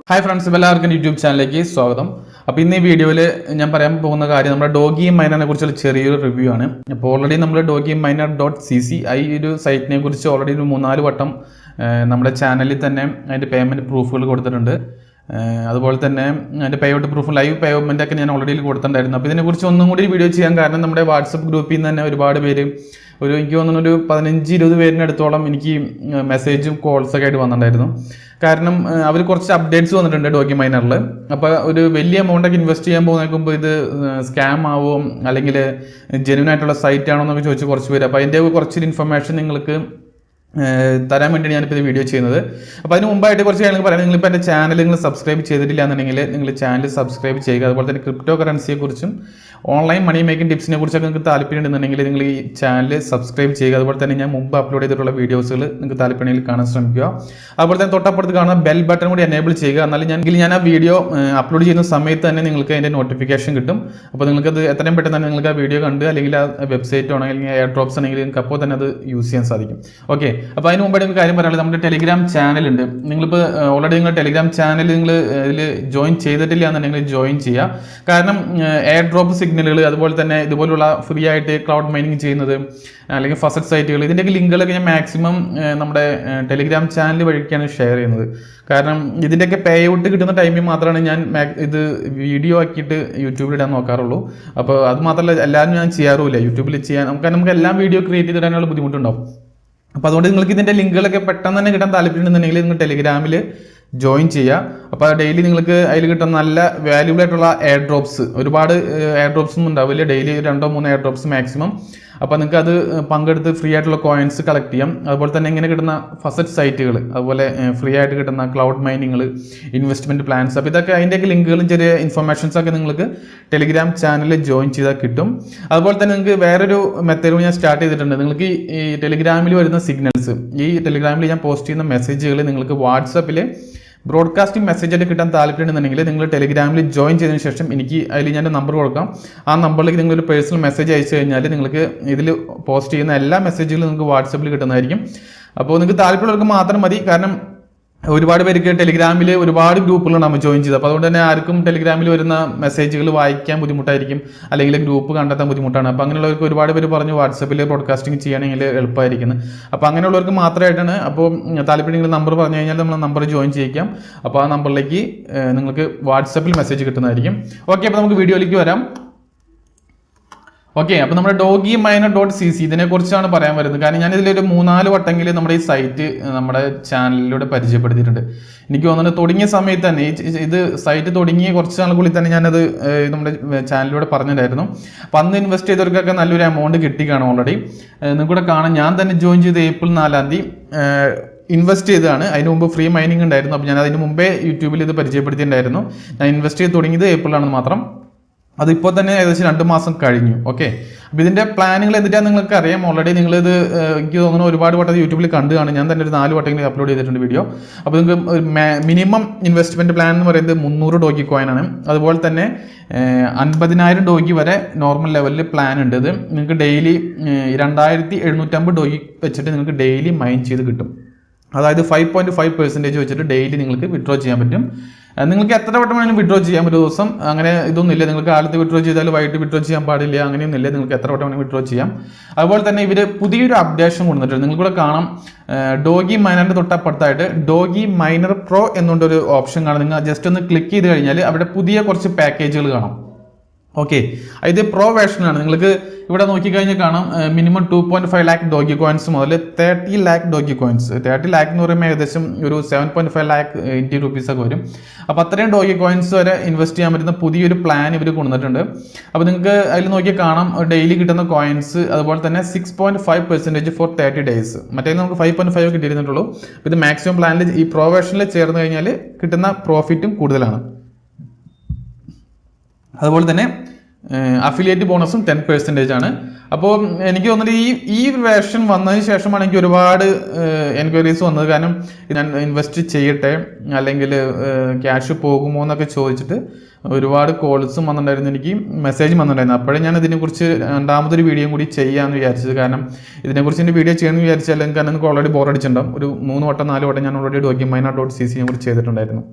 Hi friends, എല്ലാവർക്കും YouTube ചാനലിലേക്ക് സ്വാഗതം. അപ്പോൾ ഇന്ന് ഈ വീഡിയോയിൽ ഞാൻ പറയാൻ പോകുന്ന കാര്യം നമ്മുടെ ഡോഗി മൈനറിനെ കുറിച്ചുള്ള ചെറിയൊരു റിവ്യൂ ആണ്. അപ്പോൾ ഓൾറെഡി നമ്മൾ dogiminer.cc ഈ ഒരു സൈറ്റിനെ കുറിച്ച് ഓൾറെഡി ഒരു 3-4 വട്ടം നമ്മുടെ ചാനലിൽ തന്നെ അതിൻ്റെ പേയ്മെൻറ്റ് പ്രൂഫുകൾ കൊടുത്തിട്ടുണ്ട്. അതുപോലെ തന്നെ അതിൻ്റെ പേയ്മെൻറ്റ് പ്രൂഫ് ലൈവ് പേയ്മെൻ്റ് ഒക്കെ ഞാൻ ഓൾറെഡി കൊടുത്തിട്ടുണ്ടായിരുന്നു. അപ്പോൾ ഇതിനെക്കുറിച്ച് ഒന്നും കൂടി വീഡിയോ ചെയ്യാൻ കാരണം നമ്മുടെ വാട്സപ്പ് ഗ്രൂപ്പിൽ നിന്ന് തന്നെ ഒരുപാട് പേര് എനിക്ക് തോന്നുന്നു ഒരു 15-20 പേരിനടുത്തോളം എനിക്ക് മെസ്സേജും കോൾസൊക്കെ ആയിട്ട് വന്നിട്ടുണ്ടായിരുന്നു. കാരണം അവർ കുറച്ച് അപ്ഡേറ്റ്സ് വന്നിട്ടുണ്ട് ഡോഗി മൈനറിൽ. അപ്പോൾ ഒരു വലിയ എമൗണ്ടൊക്കെ ഇൻവെസ്റ്റ് ചെയ്യാൻ പോകുമ്പോൾ ഇത് സ്കാം ആവുമോ അല്ലെങ്കിൽ ജെന്യൂൻ ആയിട്ടുള്ള സൈറ്റ് ആണോ എന്നൊക്കെ ചോദിച്ച് കുറച്ച് പേര്. അപ്പോൾ അതിൻ്റെ കുറച്ചൊരു ഇൻഫർമേഷൻ നിങ്ങൾക്ക് തരാൻ വേണ്ടിയാണ് ഞാനിപ്പോൾ ഇത് വീഡിയോ ചെയ്യുന്നത്. അപ്പോൾ അതിന് മുമ്പായിട്ട് കുറച്ച് കാര്യങ്ങൾ പറയാം. നിങ്ങളിപ്പോൾ എൻ്റെ ചാനൽ നിങ്ങൾ സബ്സ്ക്രൈബ് ചെയ്തിട്ടില്ല എന്നുണ്ടെങ്കിൽ നിങ്ങൾ ചാനൽ സബ്സ്ക്രൈബ് ചെയ്യുക. അതുപോലെ തന്നെ ക്രിപ്റ്റോ കറൻസിയെക്കുറിച്ചും ഓൺലൈൻ മണി മേക്കിംഗ് ടിപ്സിനെ കുറിച്ചൊക്കെ നിങ്ങൾക്ക് താല്പര്യം ഉണ്ടെന്നുണ്ടെങ്കിൽ നിങ്ങൾ ഈ ചാനൽ സബ്സ്ക്രൈബ് ചെയ്യുക. അതുപോലെ തന്നെ ഞാൻ മുമ്പ് അപ്ലോഡ് ചെയ്തിട്ടുള്ള വീഡിയോസുകൾ നിങ്ങൾക്ക് താല്പര്യമെങ്കിൽ കാണാൻ ശ്രമിക്കുക. അതുപോലെ തന്നെ തൊട്ടപ്പുറത്ത് കാണുന്ന ബെൽ ബട്ടൺ കൂടി എനേബിൾ ചെയ്യുക. എന്നാലും ഞാൻ ആ വീഡിയോ അപ്ലോഡ് ചെയ്യുന്ന സമയത്ത് തന്നെ നിങ്ങൾക്ക് അതിൻ്റെ നോട്ടിഫിക്കേഷൻ കിട്ടും. അപ്പോൾ നിങ്ങൾക്കത് എത്രയും പെട്ടെന്ന് തന്നെ നിങ്ങൾക്ക് ആ വീഡിയോ കണ്ട് അല്ലെങ്കിൽ ആ വെബ്സൈറ്റ് ആണോ അല്ലെങ്കിൽ എയർ ഡ്രോപ്സ് ആണെങ്കിൽ നിങ്ങൾക്ക് അപ്പോൾ തന്നെ അത് യൂസ് ചെയ്യാൻ സാധിക്കും. ഓക്കെ, അപ്പോൾ അതിന് മുമ്പായിട്ട് ഒരു കാര്യം പറയാനുള്ളത്, നമ്മുടെ ടെലിഗ്രാം ചാനലുണ്ട്. നിങ്ങളിപ്പോൾ ഓൾറെഡി നിങ്ങൾ ടെലിഗ്രാം ചാനൽ നിങ്ങൾ ഇതിൽ ജോയിൻ ചെയ്തിട്ടില്ല എന്നുണ്ടെങ്കിൽ ജോയിൻ ചെയ്യുക. കാരണം എയർ ഡ്രോപ്പ് സിഗ്നലുകൾ, അതുപോലെ തന്നെ ഇതുപോലുള്ള ഫ്രീ ആയിട്ട് ക്ലൗഡ് മൈനിങ് ചെയ്യുന്നത് അല്ലെങ്കിൽ ഫസറ്റ് സൈറ്റുകൾ, ഇതിൻ്റെയൊക്കെ ലിങ്കുകളൊക്കെ ഞാൻ മാക്സിമം നമ്മുടെ ടെലിഗ്രാം ചാനൽ വഴിക്കാണ് ഷെയർ ചെയ്യുന്നത്. കാരണം ഇതിൻ്റെയൊക്കെ പേ ഔട്ട് കിട്ടുന്ന ടൈമിൽ മാത്രമാണ് ഞാൻ ഇത് വീഡിയോ ആക്കിയിട്ട് യൂട്യൂബിൽ ഇടാൻ നോക്കാറുള്ളൂ. അപ്പോൾ അത് മാത്രമല്ല എല്ലാവരും ഞാൻ ചെയ്യാറുമില്ല യൂട്യൂബിൽ ചെയ്യാൻ. നമുക്ക് എല്ലാം വീഡിയോ ക്രിയേറ്റ് ചെയ്തിടാനുള്ള ബുദ്ധിമുട്ടുണ്ടാവും. അപ്പോൾ അതുകൊണ്ട് നിങ്ങൾക്ക് ഇതിൻ്റെ ലിങ്കുകളൊക്കെ പെട്ടെന്ന് തന്നെ കിട്ടാൻ താല്പര്യമുണ്ടെന്നുണ്ടെങ്കിൽ നിങ്ങൾ ടെലിഗ്രാമിൽ ജോയിൻ ചെയ്യുക. അപ്പോൾ ഡെയിലി നിങ്ങൾക്ക് അതിൽ കിട്ടുന്ന നല്ല വാല്യൂബിൾ ആയിട്ടുള്ള എയർ ഡ്രോപ്സ്, ഒരുപാട് എയർ ഡ്രോപ്സ് ഒന്നും ഉണ്ടാവില്ല, ഡെയിലി 2-3 എയർ ഡ്രോപ്സ് മാക്സിമം. അപ്പോൾ നിങ്ങൾക്ക് അത് പങ്കെടുത്ത് ഫ്രീ ആയിട്ടുള്ള കോയിൻസ് കളക്ട് ചെയ്യാം. അതുപോലെ തന്നെ ഇങ്ങനെ കിട്ടുന്ന ഫസറ്റ് സൈറ്റുകൾ, അതുപോലെ ഫ്രീ ആയിട്ട് കിട്ടുന്ന ക്ലൗഡ് മൈനിങ്ങൾ, ഇൻവെസ്റ്റ്മെൻറ്റ് പ്ലാൻസ്, അപ്പോൾ ഇതൊക്കെ അതിൻ്റെയൊക്കെ ലിങ്കുകളും ചെറിയ ഇൻഫർമേഷൻസ് ഒക്കെ നിങ്ങൾക്ക് ടെലിഗ്രാം ചാനലിൽ ജോയിൻ ചെയ്താൽ കിട്ടും. അതുപോലെ തന്നെ നിങ്ങൾക്ക് വേറൊരു മെത്തേഡ് ഞാൻ സ്റ്റാർട്ട് ചെയ്തിട്ടുണ്ട്. നിങ്ങൾക്ക് ഈ ടെലിഗ്രാമിൽ വരുന്ന സിഗ്നൽസ്, ഈ ടെലിഗ്രാമിൽ ഞാൻ പോസ്റ്റ് ചെയ്യുന്ന മെസ്സേജുകൾ നിങ്ങൾക്ക് വാട്സപ്പിൽ ബ്രോഡ്കാസ്റ്റിംഗ് മെസ്സേജ് ആയിട്ട് കിട്ടാൻ താല്പര്യമുണ്ടെന്നുണ്ടെങ്കിൽ നിങ്ങൾ ടെലിഗ്രാമിൽ ജോയിൻ ചെയ്തതിന് ശേഷം എനിക്ക് അതിൽ ഞാൻ നമ്പർ കൊടുക്കാം. ആ നമ്പറിലേക്ക് നിങ്ങളൊരു പേഴ്സണൽ മെസ്സേജ് അയച്ചു കഴിഞ്ഞാൽ നിങ്ങൾക്ക് ഇതിൽ പോസ്റ്റ് ചെയ്യുന്ന എല്ലാ മെസ്സേജുകളും നിങ്ങൾക്ക് വാട്സപ്പിൽ കിട്ടുന്നതായിരിക്കും. അപ്പോൾ നിങ്ങൾക്ക് താല്പര്യമുള്ളവർക്ക് മാത്രം മതി. കാരണം ഒരുപാട് പേർക്ക് ടെലിഗ്രാമിൽ ഒരുപാട് ഗ്രൂപ്പുകളാണ് നമ്മൾ ജോയിൻ ചെയ്തത്. അപ്പോൾ അതുകൊണ്ട് തന്നെ ആർക്കും ടെലിഗ്രാമിൽ വരുന്ന മെസ്സേജുകൾ വായിക്കാൻ ബുദ്ധിമുട്ടായിരിക്കും, അല്ലെങ്കിൽ ഗ്രൂപ്പ് കണ്ടെത്താൻ ബുദ്ധിമുട്ടാണ്. അപ്പോൾ അങ്ങനെയുള്ളവർക്ക് ഒരുപാട് പേര് പറഞ്ഞു വാട്സപ്പിൽ ബ്രോഡ്കാസ്റ്റിംഗ് ചെയ്യണമെങ്കിൽ എളുപ്പമായിരിക്കുന്നത്. അപ്പോൾ അങ്ങനെയുള്ളവർക്ക് മാത്രമായിട്ടാണ്. അപ്പോൾ താല്പര്യം നമ്പർ പറഞ്ഞു കഴിഞ്ഞാൽ നമ്മൾ നമ്പർ ജോയിൻ ചെയ്യിക്കാം. അപ്പോൾ ആ നമ്പറിലേക്ക് നിങ്ങൾക്ക് വാട്സപ്പിൽ മെസ്സേജ് കിട്ടുന്നതായിരിക്കും. ഓക്കെ, അപ്പോൾ നമുക്ക് വീഡിയോയിലേക്ക് വരാം. ഓക്കെ, അപ്പോൾ നമ്മുടെ dogiminer.cc ഇതിനെക്കുറിച്ചാണ് പറയാൻ വരുന്നത്. കാരണം ഞാൻ ഇതിലൊരു 3-4 വട്ടമെങ്കിലും നമ്മുടെ ഈ സൈറ്റ് നമ്മുടെ ചാനലിലൂടെ പരിചയപ്പെടുത്തിയിട്ടുണ്ട്. എനിക്ക് തോന്നുന്നത് തുടങ്ങിയ സമയത്ത് തന്നെ ഇത് സൈറ്റ് തുടങ്ങിയ കുറച്ച് നാളുകളിൽ തന്നെ ഞാനത് നമ്മുടെ ചാനലിലൂടെ പറഞ്ഞിട്ടുണ്ടായിരുന്നു. അപ്പോൾ അന്ന് ഇൻവെസ്റ്റ് ചെയ്തവർക്കൊക്കെ നല്ലൊരു എമൗണ്ട് കിട്ടി കാണും. ഓൾറെഡി നിങ്ങൾക്കൂടെ കാണാം, ഞാൻ തന്നെ ജോയിൻ ചെയ്ത് ഏപ്രിൽ 4-ാം തീയതി ഇൻവെസ്റ്റ് ചെയ്തതാണ്. അതിന് മുമ്പ് ഫ്രീ മൈനിങ് ഉണ്ടായിരുന്നു. അപ്പോൾ ഞാൻ അതിന് മുമ്പേ യൂട്യൂബിൽ ഇത് പരിചയപ്പെടുത്തിയിട്ടുണ്ടായിരുന്നു. ഞാൻ ഇൻവെസ്റ്റ് ചെയ്ത് തുടങ്ങിയത് ഏപ്രിലാണെന്ന് മാത്രം. അതിപ്പോൾ തന്നെ ഏകദേശം 2 മാസം കഴിഞ്ഞു. ഓക്കെ, അപ്പോൾ ഇതിൻ്റെ പ്ലാനുകൾ എന്തിട്ടാണ് നിങ്ങൾക്ക് അറിയാം. ഓൾറെഡി നിങ്ങളിത് എനിക്ക് തോന്നുന്നു ഒരുപാട് വട്ടം യൂട്യൂബിൽ കണ്ടു കാണും. ഞാൻ തന്നെ ഒരു 4 വട്ടമെങ്കിലും അപ്ലോഡ് ചെയ്തിട്ടുണ്ട് വീഡിയോ. അപ്പോൾ നിങ്ങൾക്ക് മിനിമം ഇൻവെസ്റ്റ്മെൻറ്റ് പ്ലാൻ എന്ന് പറയുന്നത് 300 ഡോഗി കോയിനാണ്. അതുപോലെ തന്നെ 50,000 ഡോഗി വരെ നോർമൽ ലെവലിൽ പ്ലാൻ ഉണ്ട്. ഇത് നിങ്ങൾക്ക് ഡെയിലി 2,750 ഡോഗി വെച്ചിട്ട് നിങ്ങൾക്ക് ഡെയിലി മൈൻ ചെയ്ത് കിട്ടും. അതായത് 5.5% വെച്ചിട്ട് ഡെയിലി നിങ്ങൾക്ക് വിഡ്രോ ചെയ്യാൻ പറ്റും. നിങ്ങൾക്ക് എത്ര വട്ടം വേണമെങ്കിലും വിഡ്രോ ചെയ്യാം ഒരു ദിവസം. അങ്ങനെ ഇതൊന്നുമില്ല, നിങ്ങൾക്ക് കാലത്ത് വിഡ്രോ ചെയ്താൽ വൈകിട്ട് വിഡ്രോ ചെയ്യാൻ പാടില്ല, അങ്ങനെയൊന്നുമില്ല. നിങ്ങൾക്ക് എത്ര വട്ടം വേണമെങ്കിലും വിഡ്രോ ചെയ്യാം. അതുപോലെ തന്നെ ഇവർ പുതിയൊരു അപ്ഡേഷൻ കൊണ്ടുവന്നിട്ടുണ്ട്. നിങ്ങൾക്കൂടെ കാണാം, ഡോഗി മൈനറിൻ്റെ തൊട്ടപ്പുറത്തായിട്ട് ഡോഗി മൈനർ പ്രോ എന്നുകൊണ്ടൊരു ഓപ്ഷൻ കാണാം. നിങ്ങൾ ജസ്റ്റ് ഒന്ന് ക്ലിക്ക് ചെയ്ത് കഴിഞ്ഞാൽ അവിടെ പുതിയ കുറച്ച് പാക്കേജുകൾ കാണാം. ഓക്കെ, ഇത് പ്രോ വേർഷനാണ്. നിങ്ങൾക്ക് ഇവിടെ നോക്കിക്കഴിഞ്ഞാൽ കാണാം മിനിമം 2.5 lakh ഡോഗി കോയിൻസ് മുതൽ 30 lakh ഡോഗി കോയിൻസ്. 30 lakh എന്ന് പറയുമ്പോൾ ഏകദേശം ഒരു 7.5 lakh ഇന്ത്യൻ റുപ്പീസൊക്കെ വരും. അപ്പോൾ അത്രയും ഡോഗി കോയിൻസ് വരെ ഇൻവെസ്റ്റ് ചെയ്യാൻ പറ്റുന്ന പുതിയൊരു പ്ലാൻ ഇവർ കൊണ്ടുവന്നിട്ടുണ്ട്. അപ്പോൾ നിങ്ങൾക്ക് അതിൽ നോക്കിയാൽ കാണാം ഡെയിലി കിട്ടുന്ന കോയിൻസ്, അതുപോലെ തന്നെ 6.5% ഫോർ 30 days. മറ്റേ നമുക്ക് 5.5 കിട്ടിയിരുന്നിട്ടുള്ളൂ. ഇത് മാക്സിമം പ്ലാനിൽ ഈ പ്രോ വേർഷനിൽ ചേർന്ന് കഴിഞ്ഞാൽ കിട്ടുന്ന പ്രോഫിറ്റും കൂടുതലാണ്. അതുപോലെ തന്നെ അഫിലിയേറ്റ് ബോണസും 10% ആണ്. അപ്പോൾ എനിക്ക് തോന്നുന്നത് ഈ വേർഷൻ വന്നതിന് ശേഷമാണ് എനിക്ക് ഒരുപാട് എൻക്വയറീസ് വന്നത്. കാരണം ഞാൻ ഇൻവെസ്റ്റ് ചെയ്യട്ടെ അല്ലെങ്കിൽ ക്യാഷ് പോകുമോ എന്നൊക്കെ ചോദിച്ചിട്ട് ഒരുപാട് കോൾസും വന്നിട്ടുണ്ടായിരുന്നു, എനിക്ക് മെസ്സേജും വന്നിട്ടുണ്ടായിരുന്നു. അപ്പോഴേ ഞാൻ ഇതിനെക്കുറിച്ച് രണ്ടാമതൊരു വീഡിയോ കൂടി ചെയ്യാമെന്ന് വിചാരിച്ചത്. കാരണം ഇതിനെക്കുറിച്ച് എൻ്റെ വീഡിയോ ചെയ്യണമെന്ന് വിചാരിച്ചാൽ കാരണം എനിക്ക് ഓൾറെഡി ബോറടിച്ചിട്ടുണ്ടാവും. ഒരു 3 വട്ടം 4 വട്ടം ഞാൻ ഓൾറെഡി dogiminer.cc കുറിച്ച് ചെയ്തിട്ടുണ്ടായിരുന്നു.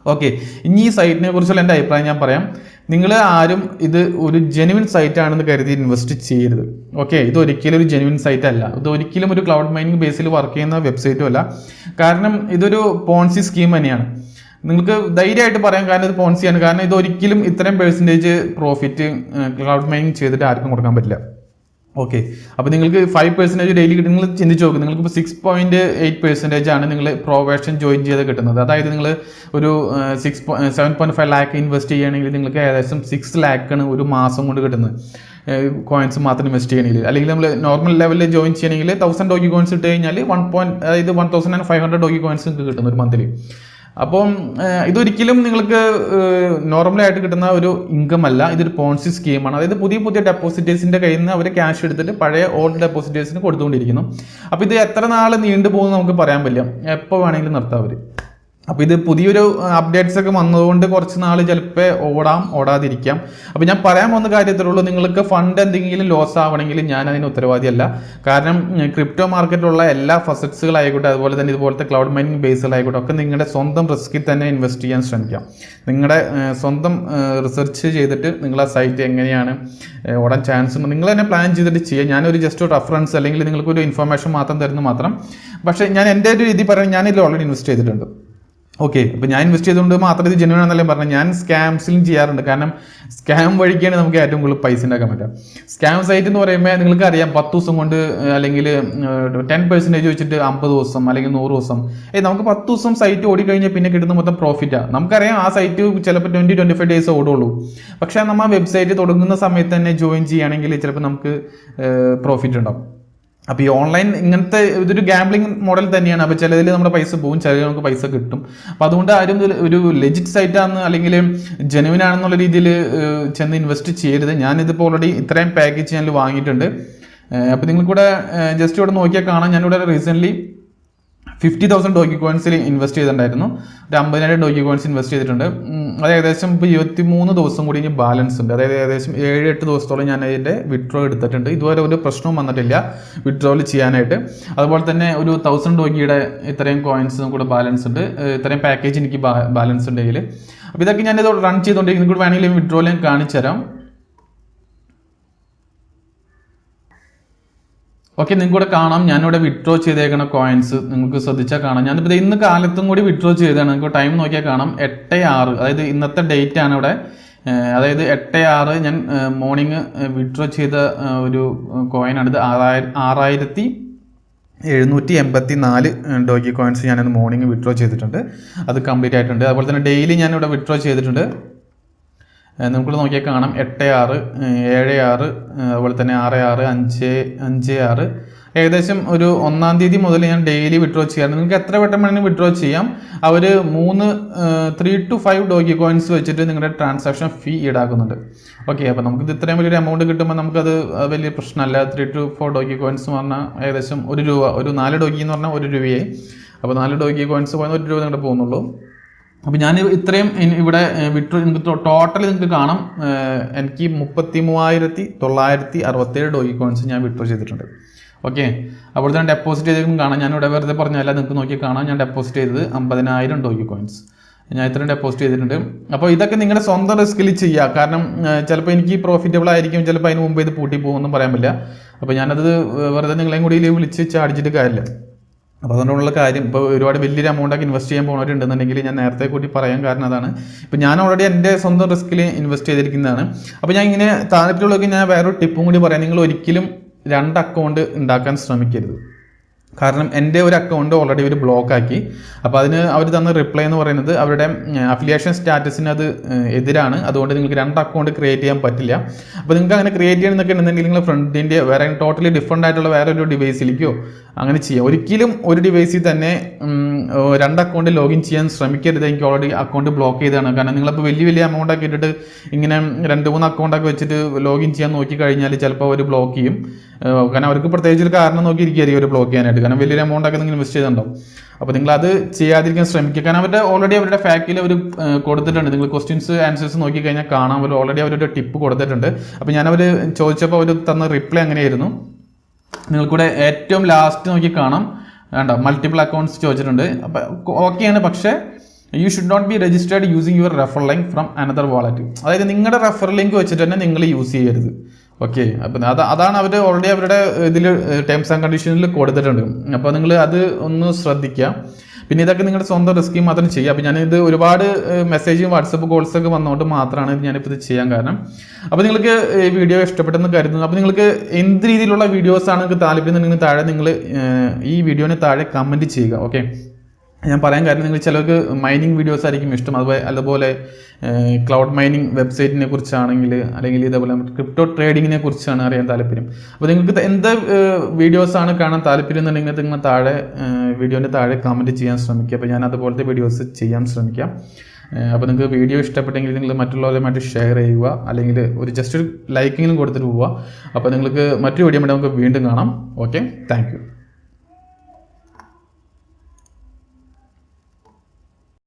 ഓക്കെ, ഇനി ഈ സൈറ്റിനെ കുറിച്ചുള്ള എൻ്റെ അഭിപ്രായം ഞാൻ പറയാം. നിങ്ങൾ ആരും ഇത് ഒരു ജെനുവിൻ സൈറ്റ് ആണെന്ന് കരുതി ഇൻവെസ്റ്റ് ചെയ്യരുത്. ഓക്കെ, ഇത് ഒരിക്കലും ഒരു ജെനുവിൻ സൈറ്റ് അല്ല. ഇത് ഒരിക്കലും ഒരു ക്ലൗഡ് മൈനിങ് ബേസിൽ വർക്ക് ചെയ്യുന്ന വെബ്സൈറ്റും അല്ല. കാരണം ഇതൊരു പോൺസി സ്കീം തന്നെയാണ്. നിങ്ങൾക്ക് ധൈര്യമായിട്ട് പറയാം, കാരണം ഇത് പോൺസിയാണ്. കാരണം ഇത് ഒരിക്കലും ഇത്രയും പെർസെൻറ്റേജ് പ്രോഫിറ്റ് ക്ലൗഡ് മൈനിങ് ചെയ്തിട്ട് ആർക്കും കൊടുക്കാൻ പറ്റില്ല. ഓക്കെ, അപ്പോൾ നിങ്ങൾക്ക് 5% ഡെയിലി കിട്ടും. നിങ്ങൾ ചിന്തിച്ച് നോക്കും, നിങ്ങൾക്ക് ഇപ്പോൾ 6.8% ആണ് നിങ്ങൾ പ്രൊവേഷൻ ജോയിൻ ചെയ്ത് കിട്ടുന്നത്. അതായത് നിങ്ങൾ ഒരു 7.5 ലാക്ക് ഇൻവെസ്റ്റ് ചെയ്യുകയാണെങ്കിൽ നിങ്ങൾക്ക് ഏകദേശം 6 ലാക്കാണ് ഒരു മാസം കൊണ്ട് കിട്ടുന്നത്, കോയിൻസ് മാത്രം ഇൻവെസ്റ്റ് ചെയ്യണമെങ്കിൽ. അല്ലെങ്കിൽ നമ്മൾ നോർമൽ ലെവലിൽ ജോയിൻ ചെയ്യണമെങ്കിൽ 1000 ഡോഗി കോയിൻസ് ഇട്ട് കഴിഞ്ഞാൽ 1,500 ഡോഗി കോയിൻസ് നിങ്ങൾക്ക് കിട്ടുന്നു ഒരു മന്ത്ലി. അപ്പം ഇതൊരിക്കലും നിങ്ങൾക്ക് നോർമലായിട്ട് കിട്ടുന്ന ഒരു ഇൻകം അല്ല, ഇതൊരു പോൺസി സ്കീമാണ്. അതായത് പുതിയ ഡെപ്പോസിറ്റേഴ്സിന്റെ കയ്യിൽ നിന്ന് അവർ ക്യാഷ് എടുത്തിട്ട് പഴയ ഓൾഡ് ഡെപ്പോസിറ്റേഴ്സിന് കൊടുത്തുകൊണ്ടിരിക്കുന്നു. അപ്പോൾ ഇത് എത്ര നാൾ നീണ്ടു പോകുന്നു നമുക്ക് പറയാൻ പറ്റില്ല, എപ്പോൾ വേണമെങ്കിലും നിർത്താം അവർ. അപ്പോൾ ഇത് പുതിയൊരു അപ്ഡേറ്റ്സ് ഒക്കെ വന്നതുകൊണ്ട് കുറച്ച് നാൾ ചിലപ്പോൾ ഓടാതിരിക്കാം. അപ്പോൾ ഞാൻ പറയാൻ പോകുന്ന കാര്യത്തിലുള്ളൂ, നിങ്ങൾക്ക് ഫണ്ട് എന്തെങ്കിലും ലോസ് ആവണമെങ്കിൽ ഞാൻ അതിന് ഉത്തരവാദിയല്ല. കാരണം ക്രിപ്റ്റോ മാർക്കറ്റിലുള്ള എല്ലാ ഫസറ്റ്സുകളായിക്കോട്ടെ, അതുപോലെ തന്നെ ഇതുപോലത്തെ ക്ലൗഡ് മൈനിങ് ബേസുകളായിക്കോട്ടെ, ഒക്കെ നിങ്ങളുടെ സ്വന്തം റിസ്കിൽ തന്നെ ഇൻവെസ്റ്റ് ചെയ്യാൻ ശ്രമിക്കാം. നിങ്ങളുടെ സ്വന്തം റിസർച്ച് ചെയ്തിട്ട് നിങ്ങൾ ആ സൈറ്റ് എങ്ങനെയാണ് ഓടാൻ ചാൻസ് ഉണ്ട് നിങ്ങൾ തന്നെ പ്ലാൻ ചെയ്തിട്ട് ചെയ്യുക. ഞാനൊരു ജസ്റ്റ് ഒരു റെഫറൻസ് അല്ലെങ്കിൽ നിങ്ങൾക്കൊരു ഇൻഫർമേഷൻ മാത്രം തരുന്നു മാത്രം. പക്ഷേ ഞാൻ എൻ്റെ ഒരു രീതി പറയാൻ ഞാനിതിൽ ഓൾറെഡി ഇൻവെസ്റ്റ് ചെയ്തിട്ടുണ്ട്. ഓക്കെ, അപ്പോൾ ഞാൻ ഇൻവെസ്റ്റ് ചെയ്തുകൊണ്ട് മാത്രം ഇത് ജെന്യുവൻ ആണെന്നല്ലേ പറഞ്ഞത്. ഞാൻ സ്കാംസിലും ചെയ്യാറുണ്ട്. കാരണം സ്കാം വഴിക്കാണ് നമുക്ക് ഏറ്റവും കൂടുതൽ പൈസ ഉണ്ടാക്കാൻ പറ്റുക. സ്കാം സൈറ്റ് എന്ന് പറയുമ്പോൾ നിങ്ങൾക്ക് അറിയാം, 10 ദിവസം കൊണ്ട് അല്ലെങ്കിൽ 10% വെച്ചിട്ട് 50 ദിവസം അല്ലെങ്കിൽ 100 ദിവസം. നമുക്ക് 10 ദിവസം സൈറ്റ് ഓടിക്കഴിഞ്ഞാൽ പിന്നെ കിട്ടുന്ന മൊത്തം പ്രോഫിറ്റാണ്. നമുക്കറിയാം ആ സൈറ്റ് ചിലപ്പോൾ 20-25 ഡേയ്സ് ഓടുള്ളൂ. പക്ഷേ നമ്മൾ ആ വെബ്സൈറ്റ് തുടങ്ങുന്ന സമയത്ത് തന്നെ ജോയിൻ ചെയ്യുകയാണെങ്കിൽ ചിലപ്പോൾ നമുക്ക് പ്രോഫിറ്റ് ഉണ്ടാവും. അപ്പോൾ ഈ ഓൺലൈൻ ഇങ്ങനത്തെ ഇതൊരു ഗാംബ്ലിംഗ് മോഡൽ തന്നെയാണ്. അപ്പോൾ ചിലതിൽ നമ്മുടെ പൈസ പോകും, ചിലതിൽ നമുക്ക് പൈസ കിട്ടും. അപ്പോൾ അതുകൊണ്ട് ആരും ഒരു ലെജിറ്റ് സൈറ്റാണെന്ന് അല്ലെങ്കിൽ ജെനുവിൻ ആണെന്നുള്ള രീതിയിൽ ചെന്ന് ഇൻവെസ്റ്റ് ചെയ്യരുത്. ഞാനിതിപ്പോൾ ഓൾറെഡി ഇത്രയും പാക്കേജ് ഞാൻ വാങ്ങിയിട്ടുണ്ട്. അപ്പോൾ നിങ്ങൾക്കൂടെ ജസ്റ്റ് ഇവിടെ നോക്കിയാൽ കാണാം, ഞാനിവിടെ റീസെൻ്റ്ലി 50,000 ഡോഗി കോയിൻസിൽ ഇൻവെസ്റ്റ് ചെയ്തിട്ടുണ്ടായിരുന്നു. ഒരു 50,000 ഡോഗി കോയിൻസ് ഇൻവെസ്റ്റ് ചെയ്തിട്ടുണ്ട്. അത് ഏകദേശം ഇപ്പോൾ 23 ദിവസം കൂടി ഇനി ബാലൻസ് ഉണ്ട്. അതായത് ഏകദേശം 7-8 ദിവസത്തോളം ഞാൻ അതിൻ്റെ വിഡ്രോ എടുത്തിട്ടുണ്ട്. ഇതുവരെ ഒരു പ്രശ്നവും വന്നിട്ടില്ല വിഡ്രോയിൽ ചെയ്യാനായിട്ട്. അതുപോലെ തന്നെ ഒരു 1000 ഡോഗിയുടെ ഇത്രയും കോയിൻസ് കൂടെ ബാലൻസ് ഉണ്ട്. ഇത്രയും പാക്കേജ് എനിക്ക് ബാലൻസ് ഉണ്ട് കയ്യിൽ. അപ്പോൾ ഇതൊക്കെ ഞാനിത് റൺ ചെയ്തുകൊണ്ടിരിക്കുന്നത്. കൂടെ വേണമെങ്കിൽ വിഡ്രോയിൽ ഞാൻ കാണിച്ചു തരാം. ഓക്കെ, നിങ്ങൾക്ക് കൂടെ കാണാം ഞാനിവിടെ വിഡ്രോ ചെയ്തേക്കുന്ന കോയിൻസ് നിങ്ങൾക്ക് ശ്രദ്ധിച്ചാൽ കാണാം. ഞാനിപ്പോൾ ഇന്ന് കാലത്തും കൂടി വിഡ്രോ ചെയ്തതാണ്. നിങ്ങൾക്ക് ടൈം നോക്കിയാൽ കാണാം 8/6, അതായത് ഇന്നത്തെ ഡേറ്റ് ആണ് ഇവിടെ. അതായത് 8/6 ഞാൻ മോർണിംഗ് വിഡ്രോ ചെയ്ത ഒരു കോയിനാണിത്. 6,784 ഡോഗി കോയിൻസ് ഞാനത് മോർണിംഗ് വിഡ്രോ ചെയ്തിട്ടുണ്ട്. അത് കംപ്ലീറ്റ് ആയിട്ടുണ്ട്. അതുപോലെ തന്നെ ഡെയിലി ഞാനിവിടെ വിഡ്രോ ചെയ്തിട്ടുണ്ട്. നമുക്ക് നോക്കിയാൽ കാണാം 8/6, 7/6, അതുപോലെ തന്നെ 6/6, 5/6. ഏകദേശം ഒരു 1-ാം തീയതി മുതൽ ഞാൻ ഡെയിലി വിഡ്രോ ചെയ്യാറുണ്ട്. നിങ്ങൾക്ക് എത്ര വട്ടം വേണമെങ്കിലും വിഡ്രോ ചെയ്യാം. അവർ 3 to 5 ഡോഗി കോയിൻസ് വെച്ചിട്ട് നിങ്ങളുടെ ട്രാൻസാക്ഷൻ ഫീ ഈടാക്കുന്നുണ്ട്. ഓക്കെ, അപ്പോൾ നമുക്കിത് ഇത്രയും വലിയൊരു എമൗണ്ട് കിട്ടുമ്പോൾ നമുക്കത് വലിയ പ്രശ്നമല്ല. 3 to 4 ഡോഗി കോയിൻസ് എന്ന് പറഞ്ഞാൽ ഏകദേശം 1 രൂപ. ഒരു 4 ഡോഗി എന്ന് പറഞ്ഞാൽ 1 രൂപയായി. അപ്പോൾ 4 ഡോഗി കോയിൻസ് പോയാൽ 1 രൂപ നിങ്ങളുടെ പോകുന്നുള്ളൂ. അപ്പോൾ ഞാൻ ഇത്രയും ഇവിടെ വിഡ്രോ ടോട്ടൽ നിങ്ങൾക്ക് കാണാം. എനിക്ക് 33,967 ഡോഗി കോയിൻസ് ഞാൻ വിഡ്രോ ചെയ്തിട്ടുണ്ട്. ഓക്കെ, അപ്പോൾ തന്നെ ഡെപ്പോസിറ്റ് ചെയ്തേക്കും കാണാം. ഞാനിവിടെ വെറുതെ പറഞ്ഞല്ല, നിങ്ങൾക്ക് നോക്കി കാണാം. ഞാൻ ഡെപ്പോസിറ്റ് ചെയ്തത് 50,000 ഡോഗി കോയിൻസ് ഞാൻ ഇത്രയും ഡെപ്പോസിറ്റ് ചെയ്തിട്ടുണ്ട്. അപ്പോൾ ഇതൊക്കെ നിങ്ങളുടെ സ്വന്തം റിസ്കിൽ ചെയ്യുക. കാരണം ചിലപ്പോൾ എനിക്ക് പ്രോഫിറ്റബിൾ ആയിരിക്കും, ചിലപ്പോൾ അതിന് മുമ്പ് ഇത് പൂട്ടി പോകുമെന്നും പറയാൻ പറ്റില്ല. അപ്പോൾ ഞാനത് വെറുതെ നിങ്ങളെയും കൂടി വിളിച്ച് ചാടിച്ചിട്ട് കാര്യമില്ല. അപ്പോൾ അതുകൊണ്ടുള്ള കാര്യം, ഇപ്പോൾ ഒരുപാട് വലിയൊരു എമൗണ്ടൊക്കെ ഇൻവെസ്റ്റ് ചെയ്യാൻ പോകുന്നവരുണ്ടെന്നുണ്ടെങ്കിൽ ഞാൻ നേരത്തെ കൂടി പറയാൻ കാരണം അതാണ്. ഇപ്പോൾ ഞാൻ ഓൾറെഡി എൻ്റെ സ്വന്തം റിസ്കിൽ ഇൻവെസ്റ്റ് ചെയ്തിരിക്കുന്നതാണ്. അപ്പോൾ ഞാൻ ഇങ്ങനെ താഴെയുള്ളവർക്ക് ഞാൻ വേറൊരു ടിപ്പും കൂടി പറയാം. നിങ്ങൾ ഒരിക്കലും 2 അക്കൗണ്ട് ഉണ്ടാക്കാൻ ശ്രമിക്കരുത്. കാരണം എൻ്റെ ഒരു അക്കൗണ്ട് ഓൾറെഡി ഒരു ബ്ലോക്ക് ആക്കി. അപ്പോൾ അതിന് അവർ തന്ന റിപ്ലൈ എന്ന് പറയുന്നത് അവരുടെ അഫിലിയേഷൻ സ്റ്റാറ്റസിന് അത് എതിരാണ്. അതുകൊണ്ട് നിങ്ങൾക്ക് 2 അക്കൗണ്ട് ക്രിയേറ്റ് ചെയ്യാൻ പറ്റില്ല. അപ്പോൾ നിങ്ങൾക്ക് അങ്ങനെ ക്രിയേറ്റ് ചെയ്യണമെന്നൊക്കെ ഉണ്ടെങ്കിൽ നിങ്ങൾ ഫ്രണ്ടിൻ്റെ വേറെ ടോട്ടലി ഡിഫറെൻ്റ് ആയിട്ടുള്ള വേറെ ഒരു ഡിവൈസിലേക്കോ അങ്ങനെ ചെയ്യാം. ഒരിക്കലും ഒരു ഡിവൈസിൽ തന്നെ 2 അക്കൗണ്ട് ലോഗിൻ ചെയ്യാൻ ശ്രമിക്കരുത്. എനിക്ക് ഓൾറെഡി അക്കൗണ്ട് ബ്ലോക്ക് ചെയ്തതാണ്. കാരണം നിങ്ങളിപ്പോൾ വലിയ എമൗണ്ടൊക്കെ ഇട്ടിട്ട് ഇങ്ങനെ 2-3 അക്കൗണ്ടൊക്കെ വെച്ചിട്ട് ലോഗിൻ ചെയ്യാൻ നോക്കി കഴിഞ്ഞാൽ ചിലപ്പോൾ അവർ ബ്ലോക്ക് ചെയ്യും. കാരണം അവർക്ക് പ്രത്യേകിച്ച് ഒരു കാരണം നോക്കിയിരിക്കുകയായിരിക്കും അവർ ബ്ലോക്ക് ചെയ്യാനായിട്ട്. കാരണം വലിയൊരു എമൗണ്ടൊക്കെ നിങ്ങൾ ഇൻവെസ്റ്റ് ചെയ്തിട്ടുണ്ടാവും. അപ്പോൾ നിങ്ങളത് ചെയ്യാതിരിക്കാൻ ശ്രമിക്കുക. കാരണം അവരുടെ ഫാക്റ്റിൽ അവർ കൊടുത്തിട്ടുണ്ട്. നിങ്ങൾ ക്വസ്റ്റ്യൻസ് ആൻസേഴ്സ് നോക്കിക്കഴിഞ്ഞാൽ കാണാം. അവർ ഓൾറെഡി അവരുടെ ടിപ്പ് കൊടുത്തിട്ടുണ്ട്. അപ്പോൾ ഞാനവർ ചോദിച്ചപ്പോൾ അവർ തന്ന റിപ്ലൈ അങ്ങനെയായിരുന്നു. നിങ്ങൾക്കൂടെ ഏറ്റവും ലാസ്റ്റ് നോക്കി കാണാം. വേണ്ട, മൾട്ടിപ്പിൾ അക്കൗണ്ട്സ് ചോദിച്ചിട്ടുണ്ട്. അപ്പോൾ ഓക്കെയാണ്. പക്ഷേ you should not be registered using your refer link from another wallet. അതായത് നിങ്ങളുടെ റെഫർ ലിങ്ക് വെച്ചിട്ട് തന്നെ നിങ്ങൾ യൂസ് ചെയ്യരുത്. ഓക്കെ, അപ്പം അതാണ് അവർ ഓൾറെഡി അവരുടെ ഇതിൽ ടേംസ് ആൻഡ് കണ്ടീഷനിൽ കൊടുത്തിട്ടുണ്ട്. അപ്പോൾ നിങ്ങൾ അത് ഒന്ന് ശ്രദ്ധിക്കുക. പിന്നെ ഇതൊക്കെ നിങ്ങളുടെ സ്വന്തം റിസ്കിൽ മാത്രം ചെയ്യുക. അപ്പോൾ ഞാനിത് ഒരുപാട് മെസ്സേജും വാട്സപ്പ് കോൾസൊക്കെ വന്നുകൊണ്ട് മാത്രമാണ് ഞാനിപ്പോൾ ഇത് ചെയ്യാൻ കാരണം. അപ്പോൾ നിങ്ങൾക്ക് ഈ വീഡിയോ ഇഷ്ടപ്പെട്ടെന്ന് കരുതുന്നു. അപ്പോൾ നിങ്ങൾക്ക് എന്ത് രീതിയിലുള്ള വീഡിയോസാണ് നിങ്ങൾക്ക് താല്പര്യം എന്നുണ്ടെങ്കിൽ താഴെ നിങ്ങൾ ഈ വീഡിയോന് താഴെ കമൻറ്റ് ചെയ്യുക. ഓക്കെ, ഞാൻ പറയാൻ കാരണം നിങ്ങൾ ചിലർക്ക് മൈനിങ് വീഡിയോസ് ആയിരിക്കും ഇഷ്ടം, അതുപോലെ ക്ലൗഡ് മൈനിങ് വെബ്സൈറ്റിനെ കുറിച്ചാണെങ്കിൽ അല്ലെങ്കിൽ ഇതേപോലെ ക്രിപ്റ്റോ ട്രേഡിങ്ങിനെ കുറിച്ചാണ് അറിയാൻ താല്പര്യം. അപ്പോൾ നിങ്ങൾക്ക് എന്ത് വീഡിയോസാണ് കാണാൻ താല്പര്യം എന്നുണ്ടെങ്കിൽ നിങ്ങൾ താഴെ വീഡിയോൻ്റെ താഴെ കമൻറ്റ് ചെയ്യാൻ ശ്രമിക്കുക. അപ്പോൾ ഞാൻ അതുപോലത്തെ വീഡിയോസ് ചെയ്യാൻ ശ്രമിക്കാം. അപ്പോൾ നിങ്ങൾക്ക് വീഡിയോ ഇഷ്ടപ്പെട്ടെങ്കിൽ നിങ്ങൾ മറ്റുള്ളവരുമായിട്ട് ഷെയർ ചെയ്യുക, അല്ലെങ്കിൽ ജസ്റ്റ് ഒരു ലൈക്കെങ്കിലും കൊടുത്തിട്ട് പോവുക. അപ്പോൾ നിങ്ങൾക്ക് മറ്റൊരു വീഡിയോ വേണ്ടി നമുക്ക് വീണ്ടും കാണാം. Okay, thank you.